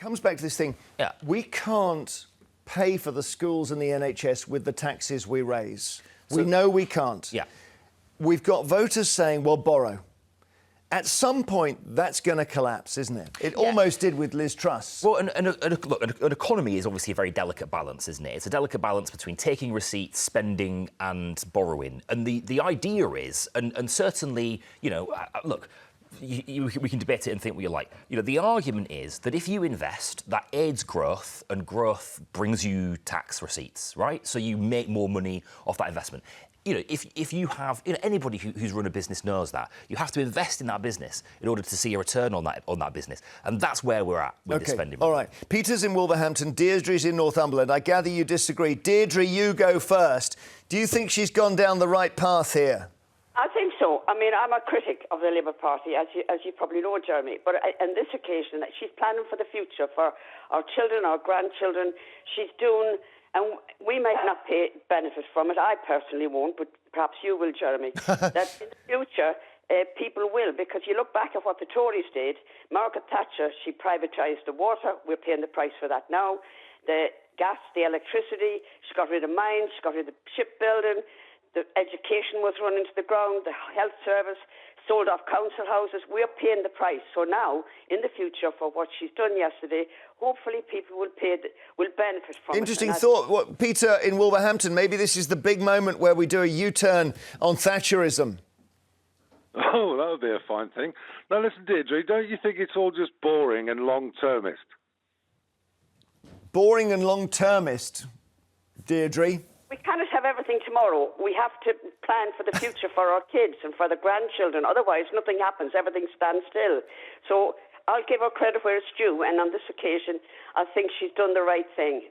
comes back to this thing. Yeah. We can't pay for the schools and the NHS with the taxes we raise. We know we can't. Yeah. We've got voters saying, well, borrow. At some point, that's going to collapse, isn't it? It almost did with Liz Truss. Well, look, an economy is obviously a very delicate balance, isn't it? It's a delicate balance between taking receipts, spending and borrowing. And the idea is, and certainly, you know, look, we can debate it and think what you like. You know, the argument is that if you invest, that aids growth, and growth brings you tax receipts, right? So you make more money off that investment. You know, if you have, you know, anybody who's run a business knows that you have to invest in that business in order to see a return on that business, and that's where we're at with this spending. All right, Peter's in Wolverhampton, Deirdre's in Northumberland. I gather you disagree. Deirdre, you go first. Do you think she's gone down the right path here? I think so. I mean, I'm a critic of the Labour Party, as you probably know, Jeremy. But on this occasion, she's planning for the future, for our children, our grandchildren. She's doing, and we might not benefit from it. I personally won't, but perhaps you will, Jeremy. That in the future, people will, because you look back at what the Tories did. Margaret Thatcher, she privatised the water. We're paying the price for that now. The gas, the electricity. She got rid of mines. She got rid of shipbuilding. The education was run into the ground, the health service, sold off council houses. We're paying the price. So now, in the future, for what she's done yesterday, hopefully people will benefit from it. Interesting thought. Peter in Wolverhampton, maybe this is the big moment where we do a U-turn on Thatcherism. Oh, that would be a fine thing. Now, listen, Deirdre, don't you think it's all just boring and long-termist? Boring and long-termist, Deirdre? We cannot have everything tomorrow. We have to plan for the future for our kids and for the grandchildren. Otherwise, nothing happens. Everything stands still. So I'll give her credit where it's due. And on this occasion, I think she's done the right thing.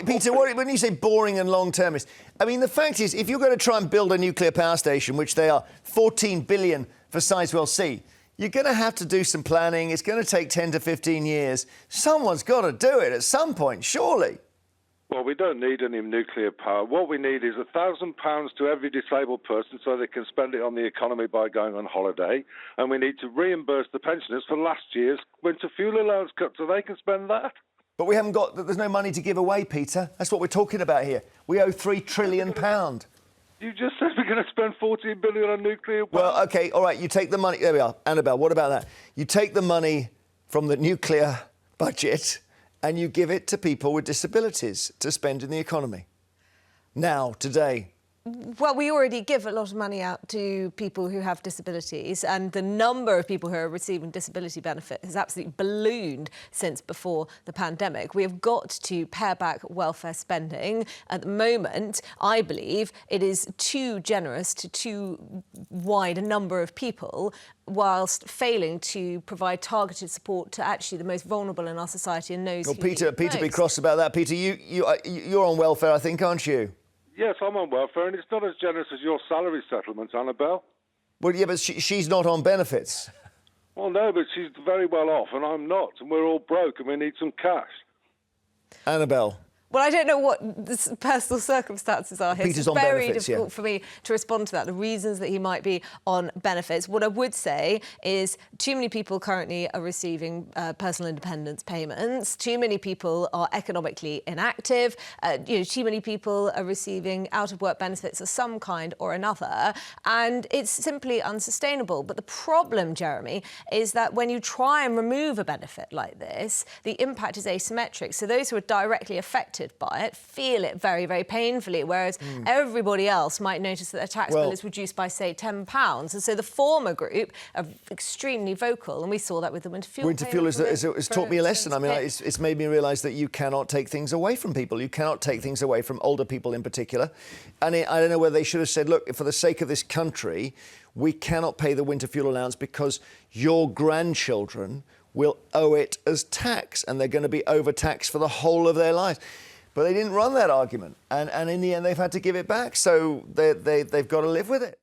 Peter, when you say boring and long-termist, I mean, the fact is, if you're going to try and build a nuclear power station, which they are, 14 billion for Sizewell C, you're going to have to do some planning. It's going to take 10 to 15 years. Someone's got to do it at some point, surely. Well, we don't need any nuclear power. What we need is £1,000 to every disabled person so they can spend it on the economy by going on holiday. And we need to reimburse the pensioners for last year's winter fuel allowance cut so they can spend that. But we haven't got... There's no money to give away, Peter. That's what we're talking about here. We owe £3 trillion. You just said we're going to spend 14 billion on nuclear power. Well, OK, all right, you take the money... There we are. Annabelle, what about that? You take the money from the nuclear budget and you give it to people with disabilities to spend in the economy. Now, today. Well, we already give a lot of money out to people who have disabilities, and the number of people who are receiving disability benefit has absolutely ballooned since before the pandemic. We have got to pare back welfare spending. At the moment, I believe it is too generous to too wide a number of people, whilst failing to provide targeted support to actually the most vulnerable in our society and those who need it Peter, most. be cross about that. Peter, you're on welfare, I think, aren't you? Yes, I'm on welfare, and it's not as generous as your salary settlement, Annabelle. Well, yeah, but she's not on benefits. Well, no, but she's very well off, and I'm not, and we're all broke, and we need some cash. Annabelle. Well, I don't know what the personal circumstances are here. Peter's it's on very benefits, difficult for me to respond to that, the reasons that he might be on benefits. What I would say is too many people currently are receiving personal independence payments. Too many people are economically inactive. Too many people are receiving out-of-work benefits of some kind or another. And it's simply unsustainable. But the problem, Jeremy, is that when you try and remove a benefit like this, the impact is asymmetric. So those who are directly affected by it feel it very, very painfully, whereas everybody else might notice that their tax bill is reduced by, say, £10. And so the former group are extremely vocal, and we saw that with the winter fuel. Winter fuel has taught me a lesson. I mean, it's made me realise that you cannot take things away from people. You cannot take things away from older people in particular. And I don't know whether they should have said, look, for the sake of this country, we cannot pay the winter fuel allowance because your grandchildren will owe it as tax, and they're going to be overtaxed for the whole of their lives. But they didn't run that argument, and in the end they've had to give it back, so they've got to live with it.